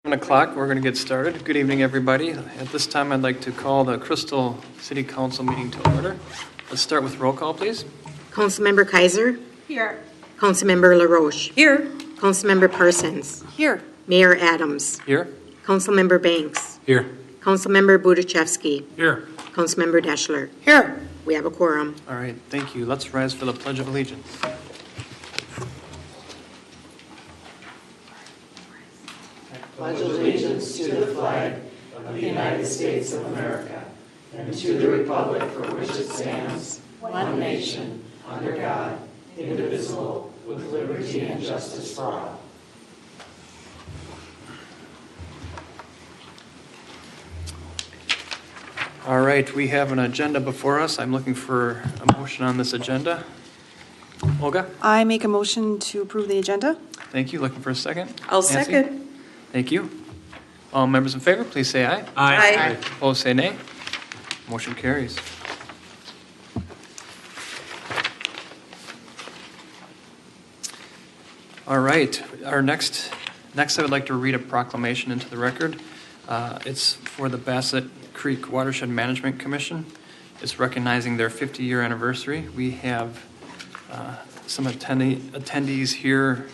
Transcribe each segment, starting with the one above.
7 o'clock, we're going to get started. Good evening, everybody. At this time, I'd like to call the Crystal City Council meeting to order. Let's start with roll call, please. Councilmember Kaiser. Here. Councilmember LaRoche. Here. Councilmember Parsons. Here. Mayor Adams. Here. Councilmember Banks. Here. Councilmember Budichevsky. Here. Councilmember Deschler. Here. We have a quorum. All right, thank you. Let's rise for the Pledge of Allegiance. Pledge allegiance to the flag of the United States of America and to the republic for which it stands, one nation, under God, indivisible, with liberty and justice for all. All right, we have an agenda before us. I'm looking for a motion on this agenda. Olga? I make a motion to approve the agenda. Thank you. Looking for a second? I'll Nancy? second. Thank you. All members in favor, please say aye. Aye. Opposed, say nay. Motion carries. All right, our next I would like to read a proclamation into the record. It's for the Bassett Creek Watershed Management Commission. It's recognizing their 50-year anniversary. We have some attendees here.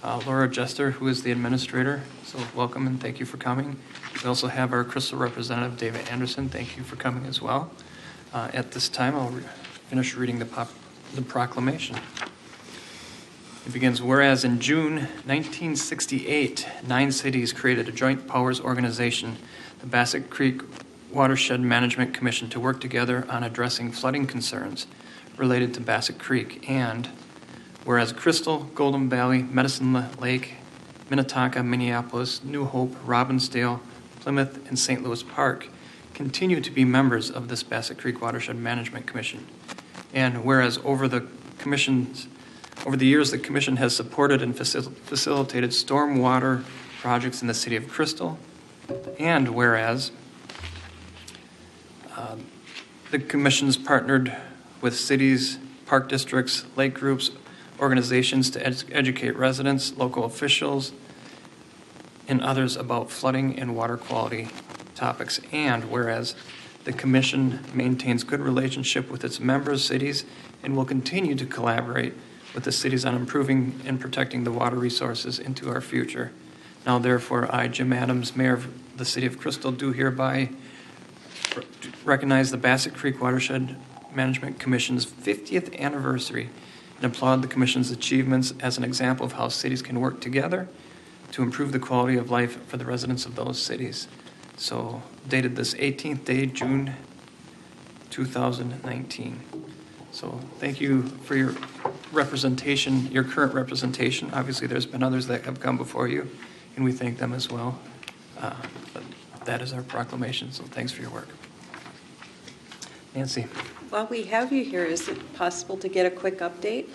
Laura Jester, who is the administrator, so welcome and thank you for coming. We also have our Crystal representative, David Anderson. Thank you for coming as well. At this time, I'll finish reading the proclamation. It begins, whereas in June 1968, 9 cities created a joint powers organization, the Bassett Creek Watershed Management Commission, to work together on addressing flooding concerns related to Bassett Creek, and whereas Crystal, Golden Valley, Medicine Lake, Minnetonka, Minneapolis, New Hope, Robbinsdale, Plymouth, and St. Louis Park continue to be members of this Bassett Creek Watershed Management Commission. And whereas over the years, the Commission has supported and facilitated stormwater projects in the city of Crystal. And whereas the Commission's partnered with cities, park districts, lake groups, organizations to educate residents, local officials, and others about flooding and water quality topics. And whereas the Commission maintains good relationship with its members, cities, and will continue to collaborate with the cities on improving and protecting the water resources into our future. Now, therefore, I, Jim Adams, Mayor of the City of Crystal, do hereby recognize the Bassett Creek Watershed Management Commission's 50th anniversary and applaud the Commission's achievements as an example of how cities can work together to improve the quality of life for the residents of those cities. So, dated this 18th day, June 2019. So, thank you for your representation, your current representation. Obviously, there's been others that have come before you, and we thank them as well. But that is our proclamation, so thanks for your work. Nancy. While we have you here, is it possible to get a quick update?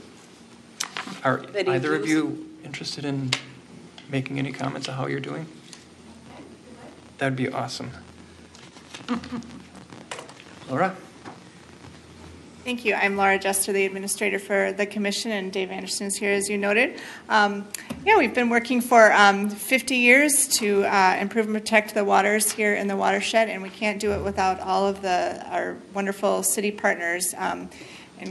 Are either of you interested in making any comments on how you're doing? That'd be awesome. Laura? Thank you. I'm Laura Jester, the administrator for the commission, and Dave Anderson is here, as you noted. We've been working for 50 years to improve and protect the waters here in the watershed, and we can't do it without all of our wonderful city partners. And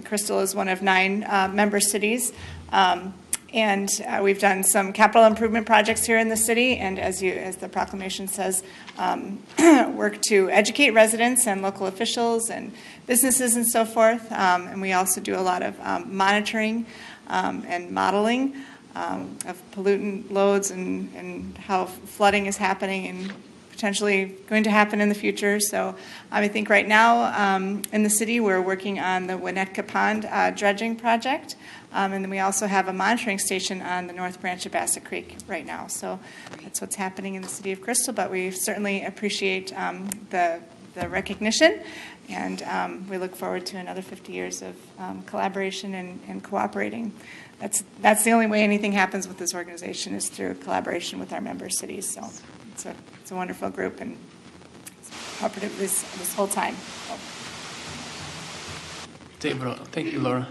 Crystal is one of 9 member cities. And we've done some capital improvement projects here in the city, and as the proclamation says, work to educate residents and local officials and businesses and so forth. And we also do a lot of monitoring and modeling of pollutant loads and how flooding is happening and potentially going to happen in the future. So I think right now in the city we're working on the Winnetka Pond dredging project. And then we also have a monitoring station on the North Branch of Bassett Creek right now. So that's what's happening in the city of Crystal, but we certainly appreciate the recognition, and we look forward to another 50 years of collaboration and cooperating. That's the only way anything happens with this organization, is through collaboration with our member cities. So it's a wonderful group, and it's cooperative this whole time. So. David, thank you, Laura.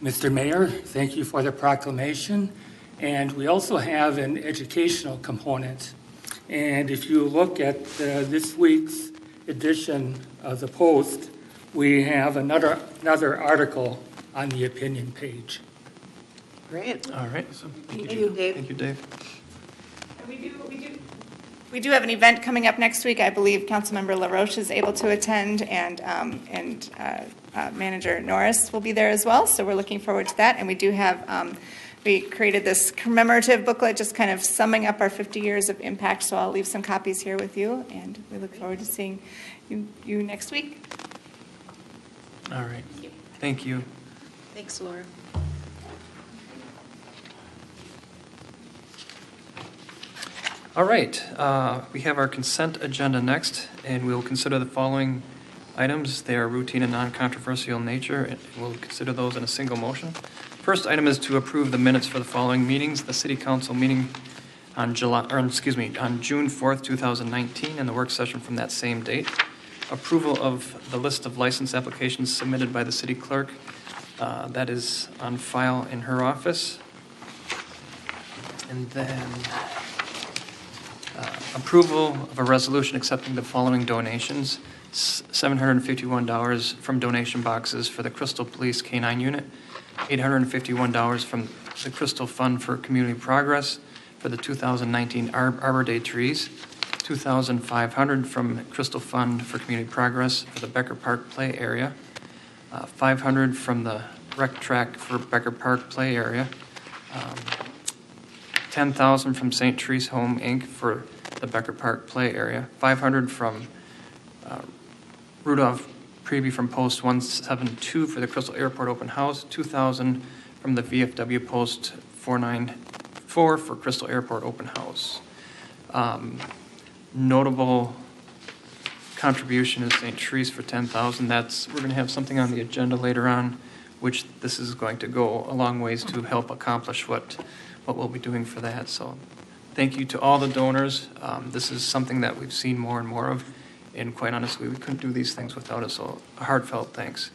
Mr. Mayor, thank you for the proclamation. And we also have an educational component. And if you look at this week's edition of the Post, we have another article on the opinion page. Great. All right. Thank you, Dave. Thank you, Dave. We do have an event coming up next week. I believe Councilmember LaRoche is able to attend, and Manager Norris will be there as well. So we're looking forward to that. And we do have, we created this commemorative booklet just kind of summing up our 50 years of impact. So I'll leave some copies here with you, and we look forward to seeing you next week. All right. Thank you. Thanks, Laura. All right, we have our consent agenda next, and we will consider the following items. They are routine and non-controversial in nature, and we'll consider those in a single motion. First item is to approve the minutes for the following meetings: the City Council meeting on June 4th, 2019, and the work session from that same date. Approval of the list of license applications submitted by the city clerk. That is on file in her office. And then approval of a resolution accepting the following donations: $751 from donation boxes for the Crystal Police K-9 unit, $851 from the Crystal Fund for Community Progress for the 2019 Arbor Day trees, $2,500 from Crystal Fund for Community Progress for the Becker Park play area, $500 from the rec track for Becker Park play area, $10,000 from Therese Home, Inc. for the Becker Park play area, $500 from Rudolph Prevey from Post 172 for the Crystal Airport Open House, $2,000 from the VFW Post 494 for Crystal Airport Open House. Notable contribution is St. Therese for $10,000. We're going to have something on the agenda later on, which this is going to go a long ways to help accomplish what we'll be doing for that. So thank you to all the donors. This is something that we've seen more and more of, and quite honestly, we couldn't do these things without it, so a heartfelt thanks.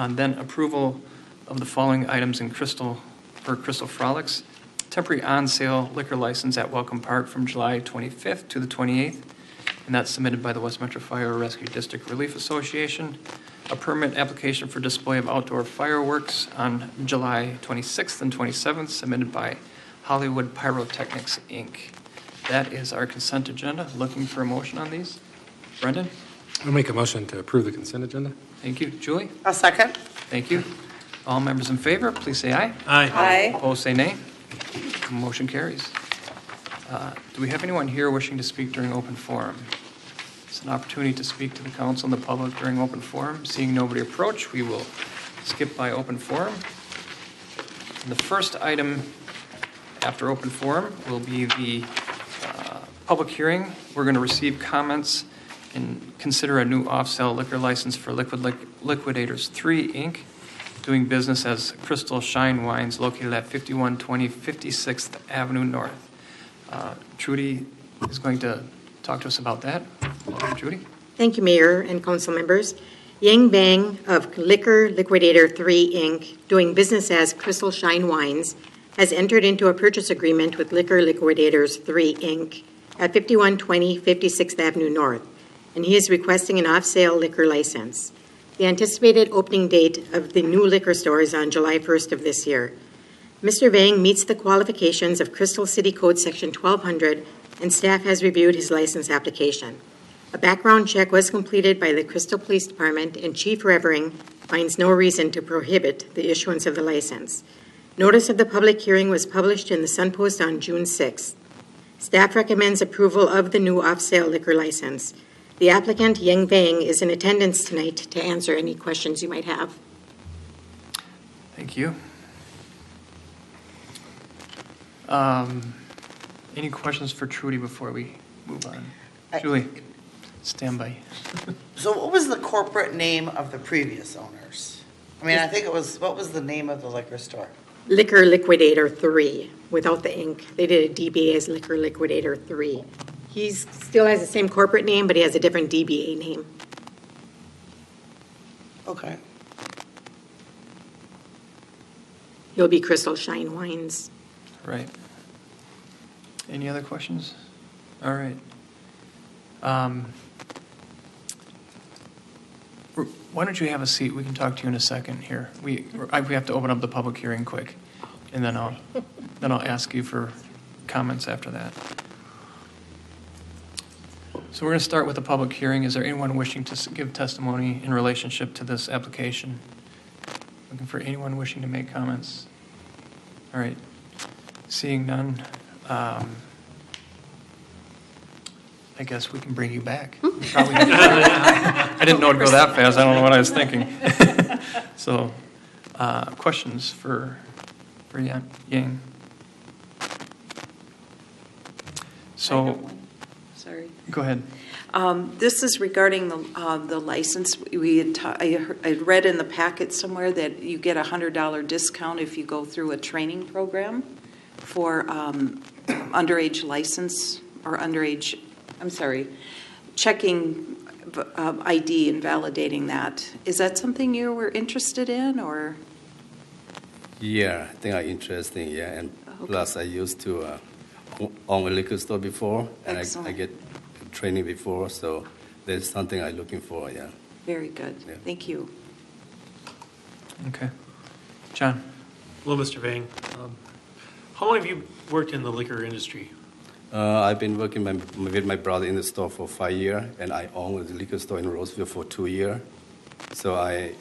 Then approval of the following items in Crystal Frolics: temporary on-sale liquor license at Welcome Park from July 25th to the 28th, and that's submitted by the West Metro Fire Rescue District Relief Association. A permit application for display of outdoor fireworks on July 26th and 27th, submitted by Hollywood Pyrotechnics, Inc. That is our consent agenda. Looking for a motion on these? Brendan? I'll make a motion to approve the consent agenda. Thank you. Julie? I'll second. Thank you. All members in favor, please say aye. Aye. Opposed, say nay. Motion carries. Do we have anyone here wishing to speak during open forum? It's an opportunity to speak to the council and the public during open forum. Seeing nobody approach, we will skip by open forum. And the first item after open forum will be the public hearing. We're going to receive comments and consider a new off-sale liquor license for Liquidators 3, Inc., doing business as Crystal Shine Wines, located at 5120 56th Avenue North. Trudy is going to talk to us about that. Welcome, Trudy. Thank you, Mayor and council members. Yang Bang of Liquor Liquidator 3, Inc., doing business as Crystal Shine Wines, has entered into a purchase agreement with Liquor Liquidators 3, Inc. at 5120 56th Avenue North, and he is requesting an off-sale liquor license. The anticipated opening date of the new liquor store is on July 1st of this year. Mr. Vang meets the qualifications of Crystal City Code Section 1200, and staff has reviewed his license application. A background check was completed by the Crystal Police Department, and Chief Revering finds no reason to prohibit the issuance of the license. Notice of the public hearing was published in the Sun Post on June 6th. Staff recommends approval of the new off-sale liquor license. The applicant, Yang Bang, is in attendance tonight to answer any questions you might have. Thank you. Any questions for Trudy before we move on? Julie, stand by. So what was the corporate name of the previous owners? I mean, I think it was, what was the name of the liquor store? Liquor Liquidator 3, without the Inc. They did a DBA as Liquor Liquidator 3. He still has the same corporate name, but he has a different DBA name. Okay. He'll be Crystal Shine Wines. Right. Any other questions? All right. Why don't you have a seat? We can talk to you in a second here. We have to open up the public hearing quick, and then I'll ask you for comments after that. So we're going to start with the public hearing. Is there anyone wishing to give testimony in relationship to this application? Looking for anyone wishing to make comments? All right. Seeing none, I guess we can bring you back. Probably I didn't know it'd go that fast. I don't know what I was thinking. So, questions for Yang? So, Sorry. go ahead. This is regarding the license. I had read in the packet somewhere that you get a $100 discount if you go through a training program for underage license or checking ID and validating that. Is that something you were interested in, or? Yeah, I think I'm interested, yeah. And Okay. plus, I used to own a liquor store before, and I get training before, so there's something I'm looking for, yeah. Very good. Yeah. Thank you. Okay. John? Hello, Mr. Vang. How long have you worked in the liquor industry? I've been working with my brother in the store for 5 years, and I own a liquor store in Roseville for 2 years. So I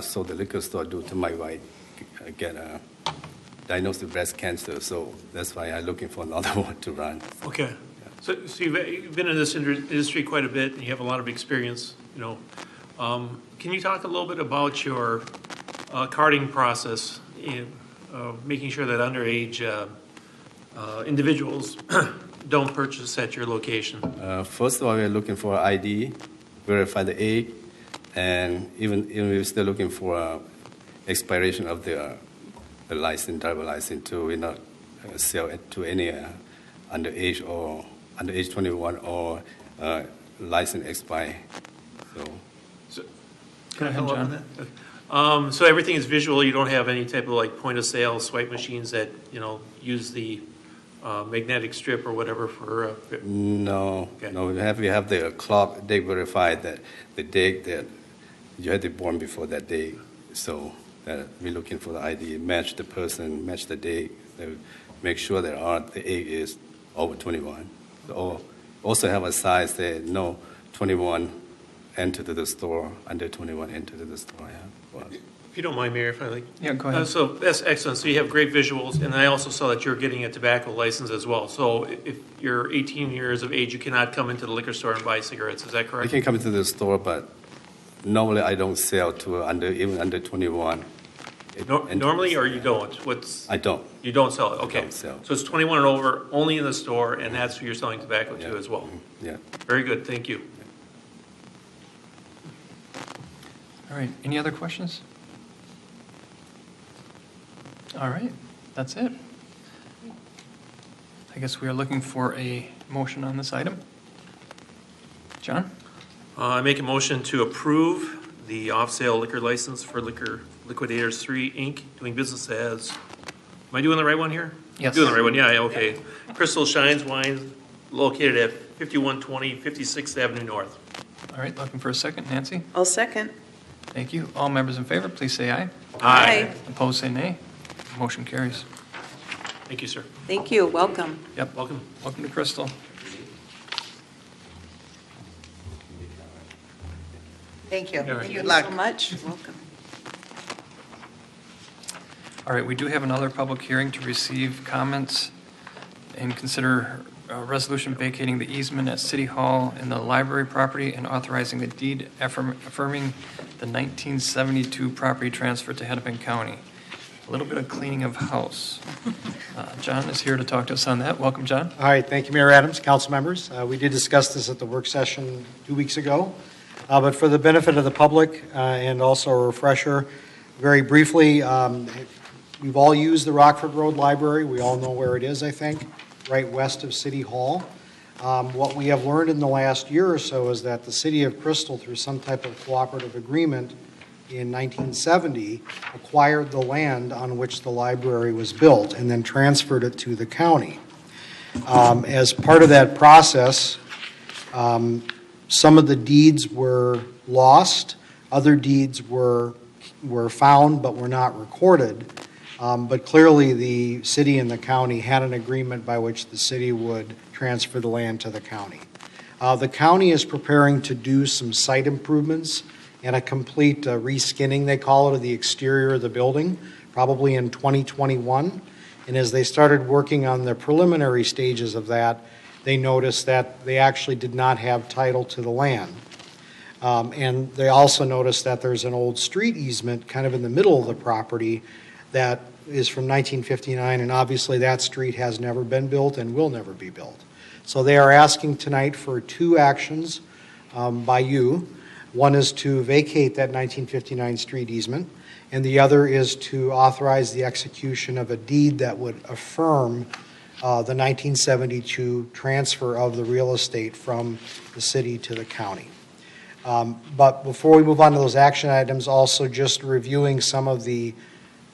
sold the liquor store due to my wife get diagnosed with breast cancer. So that's why I'm looking for another one to run. Okay. So you've been in this industry quite a bit, and you have a lot of experience. Can you talk a little bit about your carding process in making sure that underage individuals don't purchase at your location? First of all, we're looking for ID, verify the age, and even we're still looking for expiration of the license, driver license, to not sell it to any underage or underage 21 or license expire. So, Go ahead, follow up on John. that? So everything is visual. You don't have any type of like point of sale swipe machines that use the magnetic strip or whatever for. No, Okay. no. We have the clock. They verify that the date that you had to born before that day. So that we're looking for the ID, match the person, match the date, make sure that the age is over 21. So also have a size that no 21 enter to the store, under 21 enter to the store. Yeah. Well, If you don't mind, Mayor, if I like. Yeah, go ahead. So that's excellent. So you have great visuals, and I also saw that you're getting a tobacco license as well. So if you're 18 years of age, you cannot come into the liquor store and buy cigarettes. Is that I correct? can come to the store, but normally I don't sell to even under 21. Normally, or you don't? I don't. You don't sell it? Okay. Don't sell. So it's 21 and over, only in the store, and that's who you're selling tobacco to as well. Yeah. Very good. Thank you. All right. Any other questions? All right. That's it. I guess we are looking for a motion on this item. John? I make a motion to approve the off-sale liquor license for Liquor Liquidators 3, Inc., doing business as, am I doing the right one here? Yes. Doing the right one, yeah, okay. Crystal Shines Wine, located at 5120 56th Avenue North. All right. Looking for a second. Nancy? I'll second. Thank you. All members in favor, please say aye. Aye. Opposed, say nay. Motion carries. Thank you, sir. Thank you. Welcome. Yep. Welcome. Welcome to Crystal. Thank you. All right. Thank you Good luck. so much. Welcome. All right, we do have another public hearing to receive comments and consider a resolution vacating the easement at City Hall in the library property and authorizing the deed affirming the 1972 property transfer to Hennepin County. A little bit of cleaning of house. John is here to talk to us on that. Welcome, John. All right, thank you, Mayor Adams, council members. We did discuss this at the work session 2 weeks ago, but for the benefit of the public and also a refresher, very briefly, we've all used the Rockford Road Library. We all know where it is, I think, right west of City Hall. What we have learned in the last year or so is that the City of Crystal, through some type of cooperative agreement, in 1970 acquired the land on which the library was built and then transferred it to the county. As part of that process, some of the deeds were lost, other deeds were found but were not recorded. But clearly the city and the county had an agreement by which the city would transfer the land to the county. The county is preparing to do some site improvements and a complete reskinning, they call it, of the exterior of the building, probably in 2021. And as they started working on the preliminary stages of that, they noticed that they actually did not have title to the land. And they also noticed that there's an old street easement kind of in the middle of the property that is from 1959, and obviously that street has never been built and will never be built. So they are asking tonight for two actions by you. One is to vacate that 1959 street easement, and the other is to authorize the execution of a deed that would affirm the 1972 transfer of the real estate from the city to the county. But before we move on to those action items, also just reviewing some of the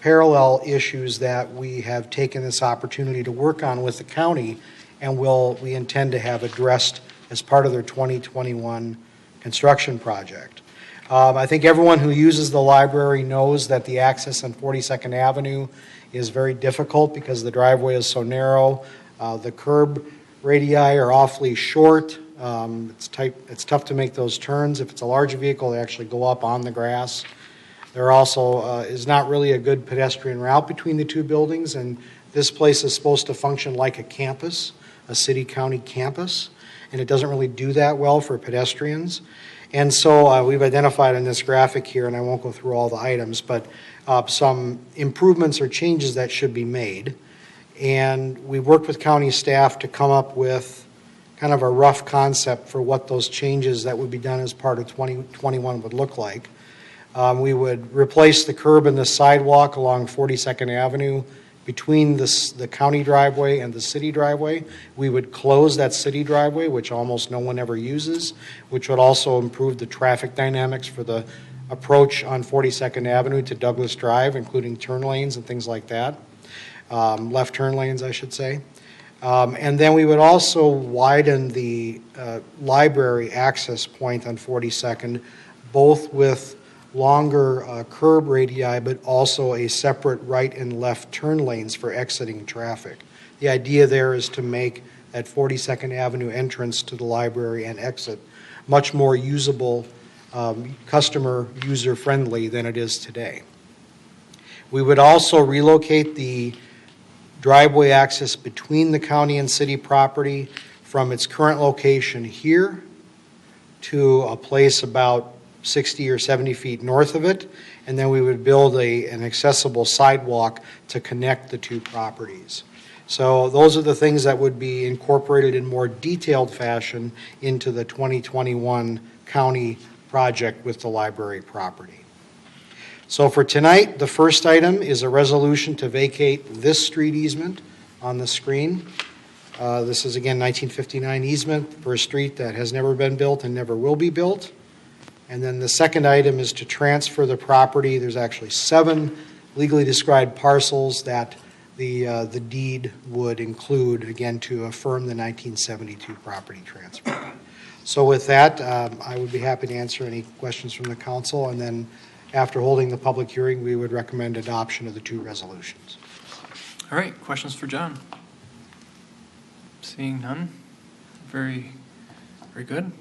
parallel issues that we have taken this opportunity to work on with the county and we intend to have addressed as part of their 2021 construction project. I think everyone who uses the library knows that the access on 42nd Avenue is very difficult because the driveway is so narrow. The curb radii are awfully short. It's tough to make those turns. If it's a large vehicle, they actually go up on the grass. There also is not really a good pedestrian route between the two buildings, and this place is supposed to function like a campus, a city-county campus, and it doesn't really do that well for pedestrians. And so we've identified in this graphic here, and I won't go through all the items, but some improvements or changes that should be made. And we worked with county staff to come up with kind of a rough concept for what those changes that would be done as part of 2021 would look like. We would replace the curb and the sidewalk along 42nd Avenue between the county driveway and the city driveway. We would close that city driveway, which almost no one ever uses, which would also improve the traffic dynamics for the approach on 42nd Avenue to Douglas Drive, including turn lanes and things like that. Left turn lanes, I should say. And then we would also widen the library access point on 42nd, both with longer curb radii, but also a separate right and left turn lanes for exiting traffic. The idea there is to make that 42nd Avenue entrance to the library and exit much more usable, customer user-friendly than it is today. We would also relocate the driveway access between the county and city property from its current location here to a place about 60 or 70 feet north of it, and then we would build an accessible sidewalk to connect the two properties. So those are the things that would be incorporated in more detailed fashion into the 2021 county project with the library property. So for tonight, the first item is a resolution to vacate this street easement on the screen. This is, again, 1959 easement for a street that has never been built and never will be built. And then the second item is to transfer the property. There's actually 7 legally described parcels that the deed would include, again, to affirm the 1972 property transfer. So with that, I would be happy to answer any questions from the council, and then after holding the public hearing, we would recommend adoption of the 2 resolutions. All right, questions for John? Seeing none. Very, very good.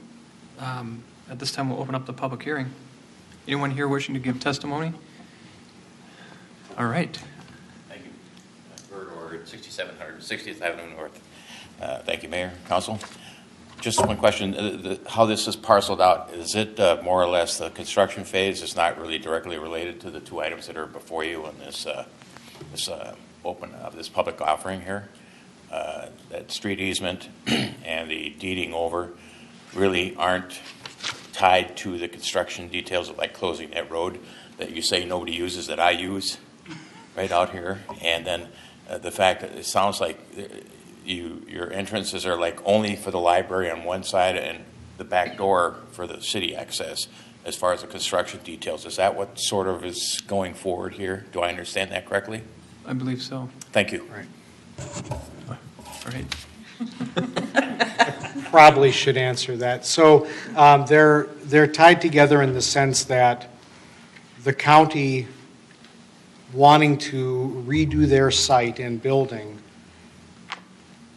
At this time, we'll open up the public hearing. Anyone here wishing to give testimony? All right. Thank you. Bird Orchard, 6700 60th Avenue North. Thank you, Mayor, Council. Just one question. How this is parceled out, is it more or less the construction phase? It's not really directly related to the 2 items that are before you in this this public offering here? That street easement and the deeding over really aren't tied to the construction details of like closing that road that you say nobody uses that I use right out here. And then the fact that it sounds like your entrances are like only for the library on one side and the back door for the city access. as far as the construction details. Is that what sort of is going forward here? Do I understand that correctly? I believe so. Thank you. All right. Probably should answer that. So they're tied together in the sense that the county wanting to redo their site and building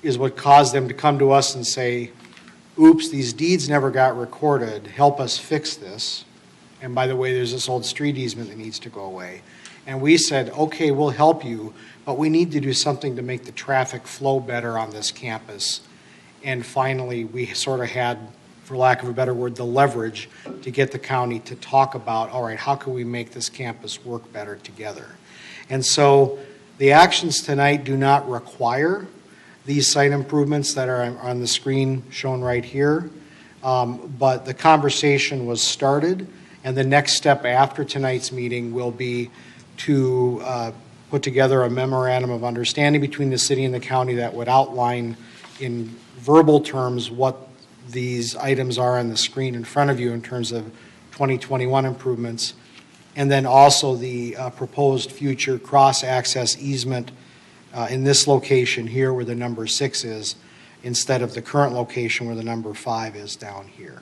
is what caused them to come to us and say, oops, these deeds never got recorded, help us fix this. And by the way, there's this old street easement that needs to go away. And we said, okay, we'll help you, but we need to do something to make the traffic flow better on this campus. And finally, we sort of had, for lack of a better word, the leverage to get the county to talk about, all right, how can we make this campus work better together? And so the actions tonight do not require these site improvements that are on the screen shown right here, but the conversation was started, and the next step after tonight's meeting will be to put together a memorandum of understanding between the city and the county that would outline in verbal terms what these items are on the screen in front of you in terms of 2021 improvements, and then also the proposed future cross-access easement in this location here where the number 6 is, instead of the current location where the number 5 is down here.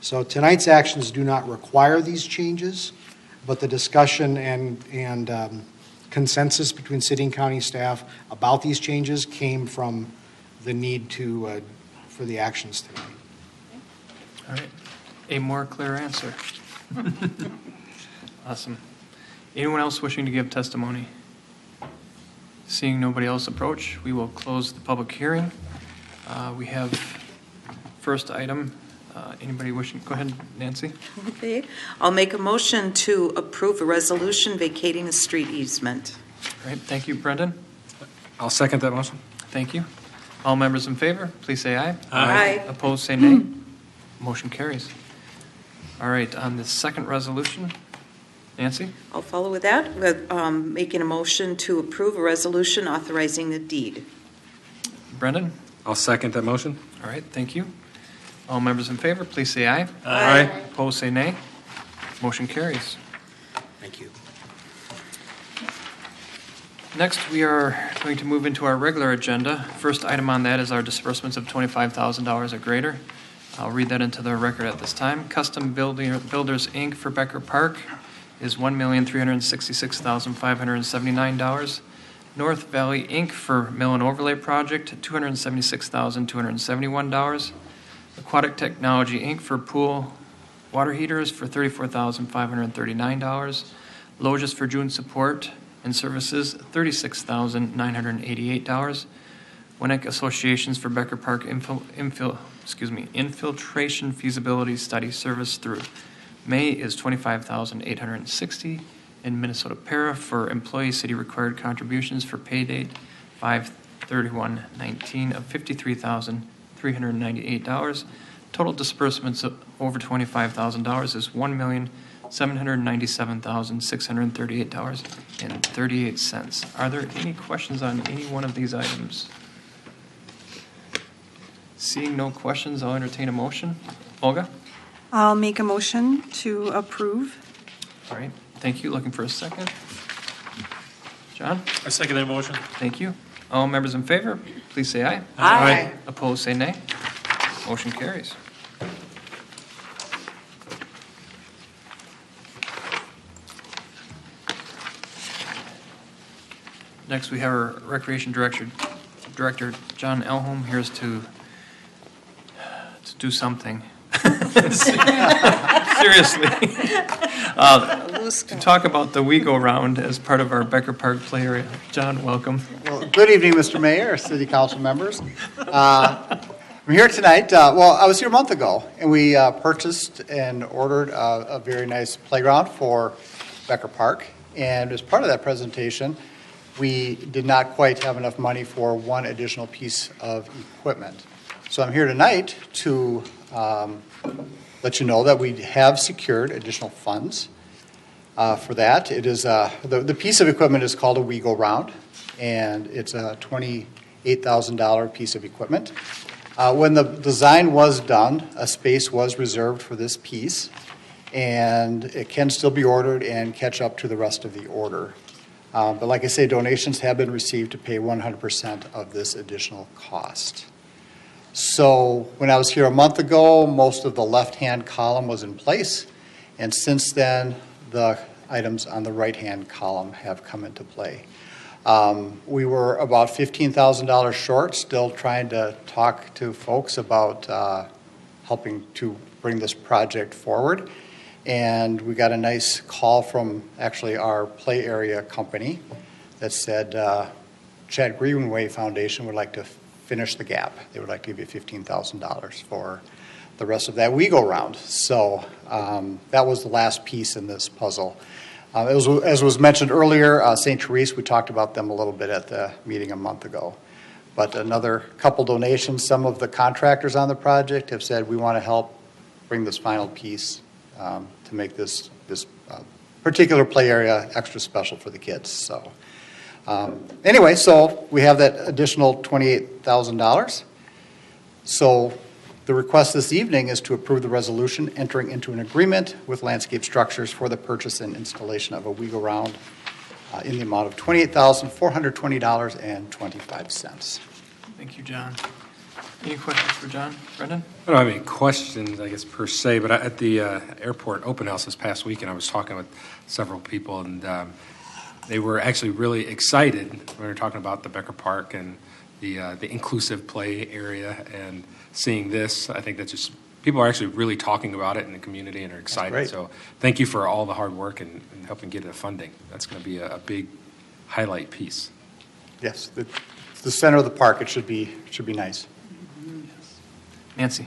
So tonight's actions do not require these changes, but the discussion and consensus between city and county staff about these changes came from the need for the actions tonight. All right. A more clear answer. Awesome. Anyone else wishing to give testimony? Seeing nobody else approach, we will close the public hearing. We have first item. Anybody wishing? Go ahead, Nancy. Okay. I'll make a motion to approve a resolution vacating a street easement. All right. Thank you, Brendan. I'll second that motion. Thank you. All members in favor, please say aye. Aye. Opposed, say nay. Motion carries. All right. On the second resolution, Nancy? I'll follow with that, with making a motion to approve a resolution authorizing the deed. Brendan? I'll second that motion. All right. Thank you. All members in favor, please say aye. Aye. Opposed, say nay. Motion carries. Thank you. Next, we are going to move into our regular agenda. First item on that is our disbursements of $25,000 or greater. I'll read that into the record at this time. Custom Builders, Inc. for Becker Park is $1,366,579. North Valley, Inc. for Mill and Overlay Project, $276,271. Aquatic Technology, Inc. for pool water heaters for $34,539. Logis for June support and services, $36,988. Winnick Associations for Becker Park infiltration feasibility study service through May is $25,860. And Minnesota Para for employee city required contributions for pay date 5/31/19 of $53,398. Total disbursements of over $25,000 is $1,797,638.38. Are there any questions on any one of these items? Seeing no questions, I'll entertain a motion. Olga? I'll make a motion to approve. All right. Thank you. Looking for a second. John? I second that motion. Thank you. All members in favor, please say aye. Aye. Opposed, say nay. Motion carries. Next, we have our Recreation Director John Elholm, here is to do something. Seriously. To talk about the We Go Round as part of our Becker Park play area. John, welcome. Well, good evening, Mr. Mayor, City Council members. I'm here tonight. I was here a month ago, and we purchased and ordered a very nice playground for Becker Park. And as part of that presentation, we did not quite have enough money for one additional piece of equipment. So I'm here tonight to let you know that we have secured additional funds for that. It is the piece of equipment is called a We Go Round, and it's a $28,000 piece of equipment. When the design was done, a space was reserved for this piece, and it can still be ordered and catch up to the rest of the order. But like I say, donations have been received to pay 100% of this additional cost. So when I was here a month ago, most of the left-hand column was in place, and since then, the items on the right-hand column have come into play. We were about $15,000 short, still trying to talk to folks about helping to bring this project forward. And we got a nice call from actually our play area company that said Chad Greenway Foundation would like to finish the gap. They would like to give you $15,000 for the rest of that WeGo round. So that was the last piece in this puzzle. As was mentioned earlier, St. Therese, we talked about them a little bit at the meeting a month ago. But another couple donations, some of the contractors on the project have said we want to help bring this final piece to make this particular play area extra special for the kids. So anyway, so we have that additional $28,000. So the request this evening is to approve the resolution entering into an agreement with Landscape Structures for the purchase and installation of a WeGo round in the amount of $28,420.25. Thank you, John. Any questions for John? Brendan? I don't have any questions, I guess, per se, but at the airport open house this past weekend, I was talking with several people, and they were actually really excited when we were talking about the Becker Park and the inclusive play area, and seeing this. I think that just people are actually really talking about it in the community and are excited. So thank you for all the hard work and helping get the funding. That's going to be a big highlight piece. Yes, the center of the park. It should be nice. Nancy?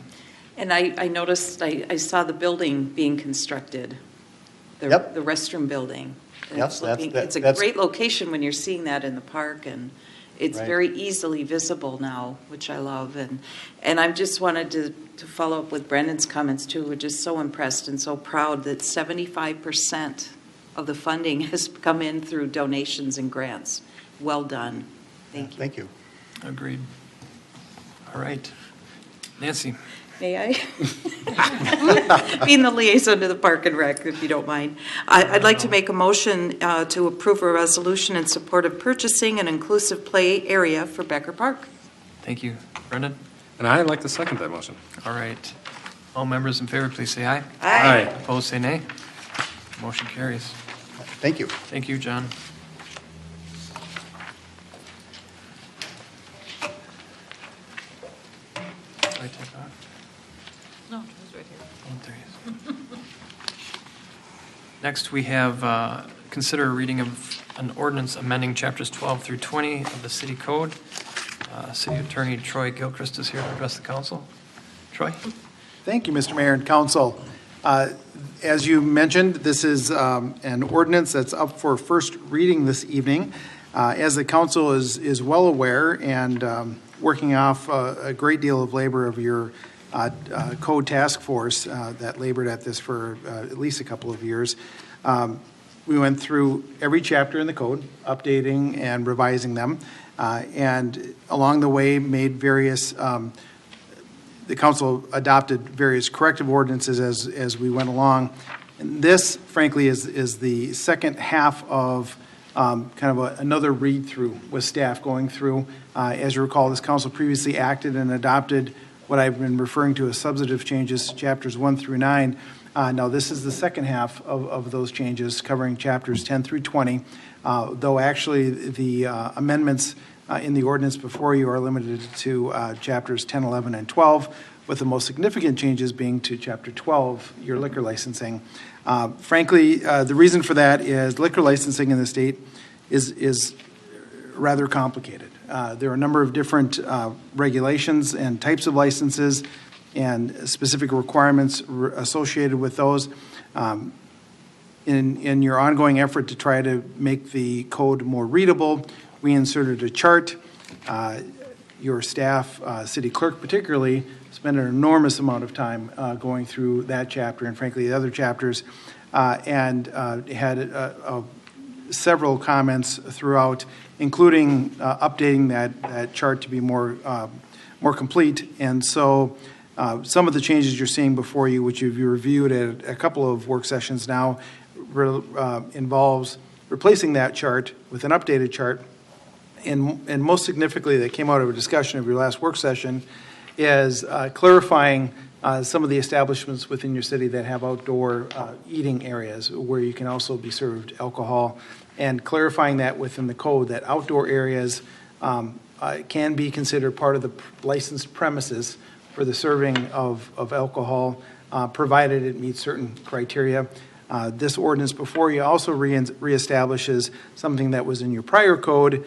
And I noticed, I saw the building being constructed, the restroom building. Yes, it's a great location when you're seeing that in the park, and it's very easily visible now, which I love. And I just wanted to follow up with Brendan's comments, too. We're just so impressed and so proud that 75% of the funding has come in through donations and grants. Well done. Thank you. Thank you. Agreed. All right. Nancy? May I? Being the liaison to the Park and Rec, if you don't mind. I'd like to make a motion to approve a resolution in support of purchasing an inclusive play area for Becker Park. Thank you. Brendan? And I'd like to second that motion. All right. All members in favor, please say aye. Aye. Opposed, say nay. Motion carries. Thank you. Thank you, John. Did I take off? No, it was right here. Oh, there he is. Next, we have consider a reading of an ordinance amending chapters 12 through 20 of the city code. City Attorney Troy Gilchrist is here to address the council. Troy? Thank you, Mr. Mayor and Council. As you mentioned, this is an ordinance that's up for first reading this evening. As the council is well aware and working off a great deal of labor of your code task force that labored at this for at least a couple of years, we went through every chapter in the code, updating and revising them, and along the way made various the council adopted various corrective ordinances as we went along. And this, frankly, is the second half of kind of another read-through with staff going through. As you recall, this council previously acted and adopted what I've been referring to as substantive changes, chapters 1 through 9. Now, this is the second half of those changes, covering chapters 10 through 20, though actually the amendments in the ordinance before you are limited to chapters 10, 11, and 12, with the most significant changes being to chapter 12, your liquor licensing. Frankly, the reason for that is liquor licensing in the state is rather complicated. There are a number of different regulations and types of licenses and specific requirements associated with those. In your ongoing effort to try to make the code more readable, we inserted a chart. Your staff, city clerk particularly, spent an enormous amount of time going through that chapter and frankly the other chapters, and had several comments throughout, including updating that chart to be more complete. And so Some of the changes you're seeing before you, which you've reviewed at a couple of work sessions now, involves replacing that chart with an updated chart. And most significantly, that came out of a discussion of your last work session, is clarifying some of the establishments within your city that have outdoor eating areas where you can also be served alcohol, and clarifying that within the code that outdoor areas can be considered part of the licensed premises for the serving of alcohol, provided it meets certain criteria. This ordinance before you also reestablishes something that was in your prior code.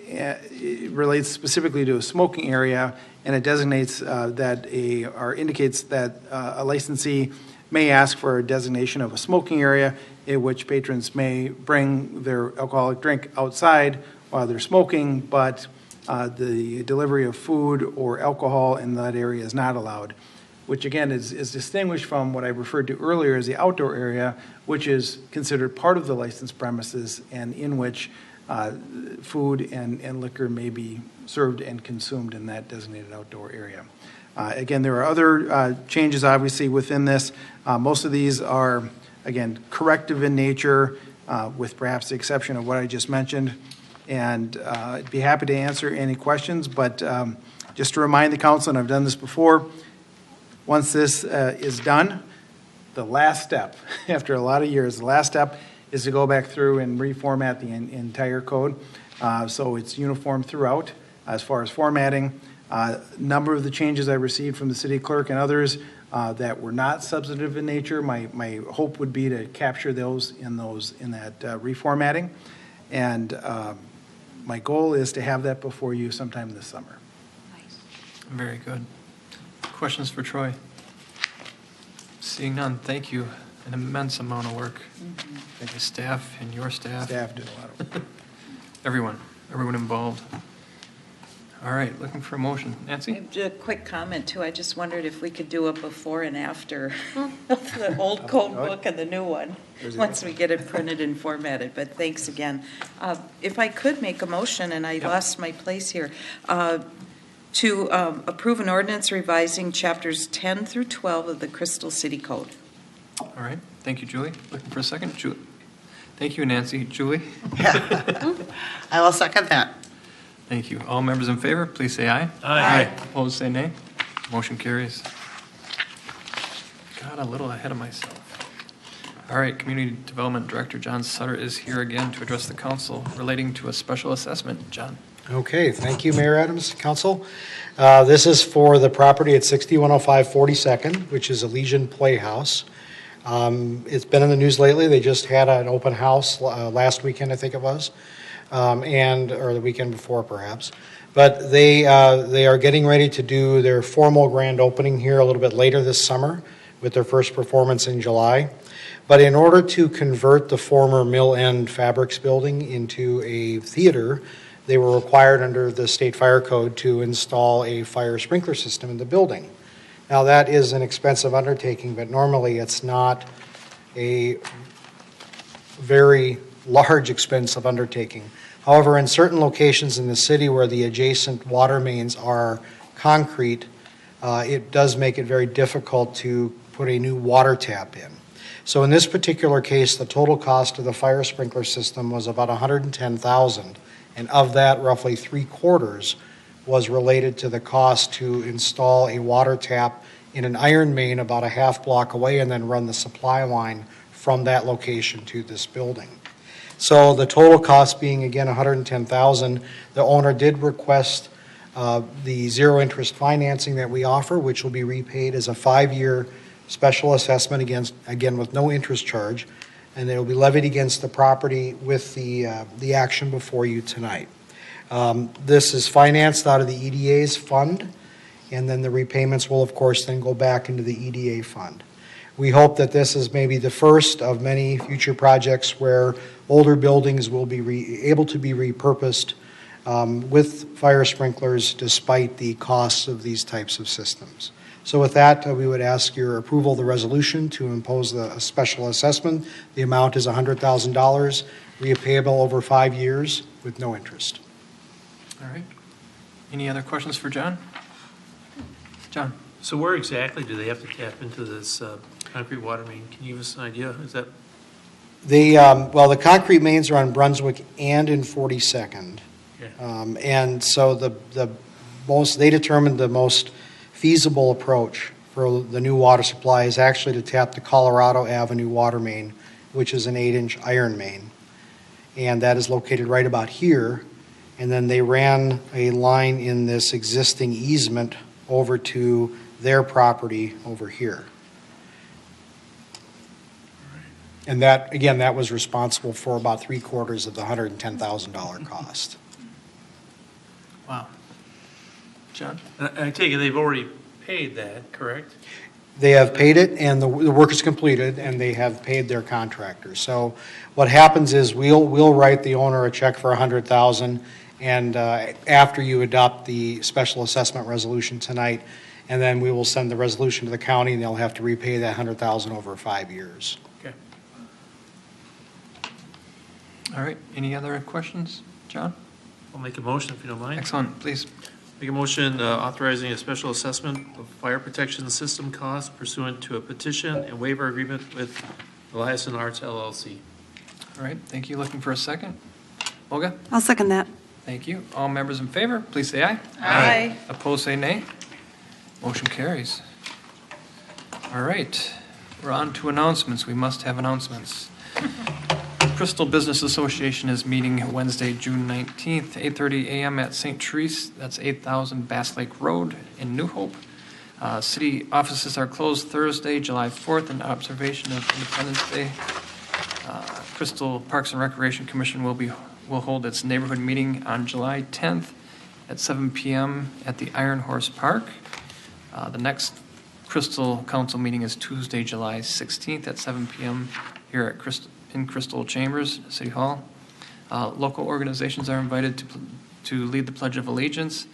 It relates specifically to a smoking area, and it designates or indicates that a licensee may ask for a designation of a smoking area in which patrons may bring their alcoholic drink outside while they're smoking, but the delivery of food or alcohol in that area is not allowed, which again is distinguished from what I referred to earlier as the outdoor area, which is considered part of the licensed premises and in which food and liquor may be served and consumed in that designated outdoor area. Again, there are other changes obviously within this. Most of these are, again, corrective in nature, with perhaps the exception of what I just mentioned. And I'd be happy to answer any questions, but just to remind the council, and I've done this before, once this is done, the last step, after a lot of years, the last step is to go back through and reformat the entire code. So it's uniform throughout as far as formatting. Number of the changes I received from the city clerk and others that were not substantive in nature, my hope would be to capture those in that reformatting. And my goal is to have that before you sometime this summer. Very good. Questions for Troy? Seeing none, thank you. An immense amount of work. Thank you, staff and your staff. Staff did a lot of work. Everyone involved. All right, looking for a motion. Nancy? A quick comment, too. I just wondered if we could do a before and after of the old code book and the new one, once we get it printed and formatted. But thanks again. If I could make a motion, and I lost my place here, to approve an ordinance revising chapters 10 through 12 of the Crystal City Code. All right, thank you, Julie. Looking for a second? Thank you, Nancy. Julie? I will second that. Thank you. All members in favor, please say aye. Aye. Opposed, say nay. Motion carries. Got a little ahead of myself. All right, Community Development Director John Sutter is here again to address the council relating to a special assessment. John. Okay, thank you, Mayor Adams, Council. This is for the property at 6105 42nd, which is Elysian Playhouse. It's been in the news lately. They just had an open house last weekend, I think it was, or the weekend before, perhaps. But they are getting ready to do their formal grand opening here a little bit later this summer, with their first performance in July. But in order to convert the former Mill End Fabrics building into a theater, they were required under the state fire code to install a fire sprinkler system in the building. Now, that is an expensive undertaking, but normally it's not a very large expensive undertaking. However, in certain locations in the city where the adjacent water mains are concrete, it does make it very difficult to put a new water tap in. So in this particular case, the total cost of the fire sprinkler system was about $110,000, and of that, roughly 3/4 was related to the cost to install a water tap in an iron main about a half block away and then run the supply line from that location to this building. So the total cost being, again, $110,000, the owner did request the zero interest financing that we offer, which will be repaid as a 5-year special assessment, again with no interest charge, and it will be levied against the property with the action before you tonight. This is financed out of the EDA's fund, and then the repayments will, of course, then go back into the EDA fund. We hope that this is maybe the first of many future projects where older buildings will be able to be repurposed with fire sprinklers despite the costs of these types of systems. So with that, we would ask your approval of the resolution to impose a special assessment. The amount is $100,000, repayable over 5 years with no interest. All right. Any other questions for John? John. So where exactly do they have to tap into this concrete water main? Can you give us an idea? Is that, The concrete mains are on Brunswick and in 42nd. yeah. And so they determined the most feasible approach for the new water supply is actually to tap the Colorado Avenue water main, which is an 8-inch iron main. And that is located right about here. And then they ran a line in this existing easement over to their property over here. And that, again, that was responsible for about 3/4 of the $110,000 cost. Wow. John? I take it they've already paid that, correct? They have paid it, and the work is completed, and they have paid their contractor. So what happens is we'll write the owner a check for $100,000, and after you adopt the special assessment resolution tonight, and then we will send the resolution to the county, and they'll have to repay that $100,000 over 5 years. Okay. All right, any other questions? John? I'll make a motion if you don't mind. Excellent, please. Make a motion authorizing a special assessment of fire protection system costs pursuant to a petition and waiver agreement with Eliason Arts LLC. All right, thank you. Looking for a second? Olga? I'll second that. Thank you. All members in favor, please say aye. Aye. Opposed, say nay. Motion carries. All right, we're on to announcements. We must have announcements. Crystal Business Association is meeting Wednesday, June 19th, 8:30 a.m. at St. Therese. That's 8000 Bass Lake Road in New Hope. City offices are closed Thursday, July 4th, in observation of Independence Day. Crystal Parks and Recreation Commission will hold its neighborhood meeting on July 10th at 7 p.m. at the Iron Horse Park. The next Crystal Council meeting is Tuesday, July 16th at 7 p.m. here at Crystal Chambers, City Hall. Local organizations are invited to lead the Pledge of Allegiance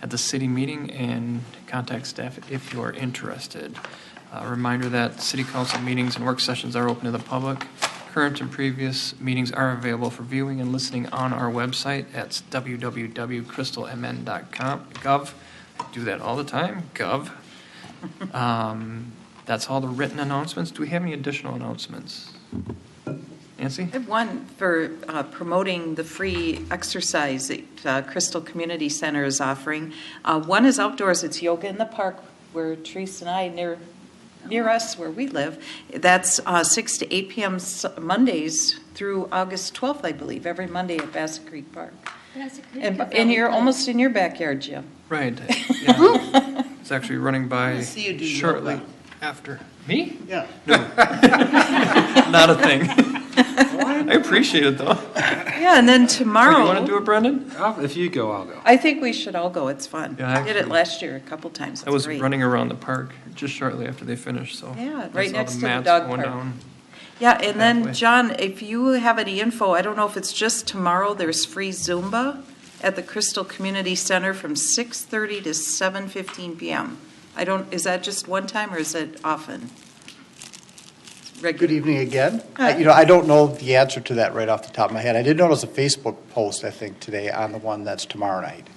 at the city meeting and contact staff if you are interested. A reminder that city council meetings and work sessions are open to the public. Current and previous meetings are available for viewing and listening on our website at www.crystalmn.gov. I do that all the time, gov. That's all the written announcements. Do we have any additional announcements? Nancy? I have one for promoting the free exercise that Crystal Community Center is offering. One is outdoors. It's yoga in the park where Therese and I, near us where we live. That's 6 to 8 p.m. Mondays through August 12th, I believe, every Monday at Bassett Creek Park. And you're almost in your backyard, Jim. Right. Yeah. It's actually running by see you do shortly yoga. after. Me? Yeah. No. Not a thing. I appreciate it, though. Yeah, and then tomorrow. You want to do it, Brendan? If you go, I'll go. I think we should all go. It's fun. Yeah, I did it last year a couple times. I was It's great. running around the park just shortly after they finished, so. Yeah, I right saw next to the mats dog going park. down. Yeah, and then, Halfway. John, if you have any info, I don't know if it's just tomorrow, there's free Zumba at the Crystal Community Center from 6:30 to 7:15 p.m. Is that just one time or is it often? Good evening again. I don't know the answer to that right off the top of my head. I did notice a Facebook post, I think, today on the one that's tomorrow night.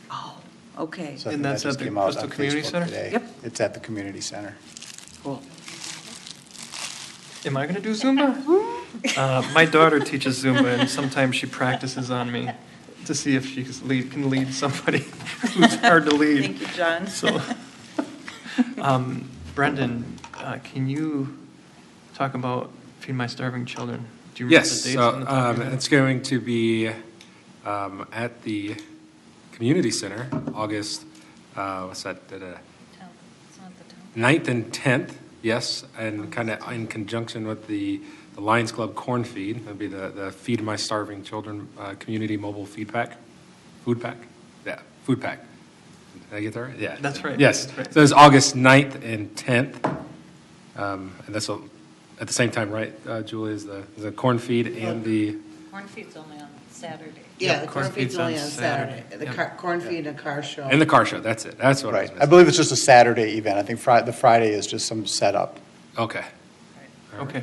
Oh, okay. So I And think that's that just at the came out Crystal on Community Facebook Center? today. Yep. It's at the community center. Cool. Am I going to do Zumba? My daughter teaches Zumba, and sometimes she practices on me to see if she can lead somebody who's hard to lead. Thank you, John. So, Brendan, can you talk about Feed My Starving Children? Do you remember Yes, the dates on the top of your head? it's going to be at the community center, August, what's that? 9th and 10th, yes, and kind of in conjunction with the Lions Club Corn Feed. That'd be the Feed My Starving Children Community Mobile Food Pack. Yeah, food pack. Did I get that right? Yeah. That's right. Yes. That's right. So it's August 9th and 10th. And that's at the same time, right, Julie, is the corn feed and the... Corn feed's only on Saturday. Yeah, Yep, the corn corn feed's feed's only on on Saturday. Saturday. The Yep. corn feed and car show. And the car show, that's it. That's what I was Right. I missing. believe it's just a Saturday event. I think the Friday is just some setup. Okay. Okay.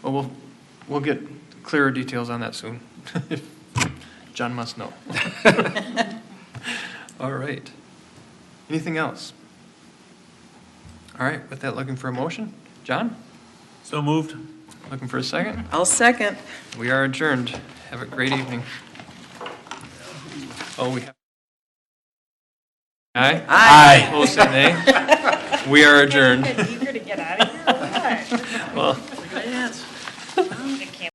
Well, we'll get clearer details on that soon. John must know. All right. Anything else? All right, with that, looking for a motion? John? So moved. Looking for a second? I'll second. We are adjourned. Have a great evening. Oh, we have. Aye? Aye. Opposed, say nay. We are adjourned. Eager to get out of here or what? Well,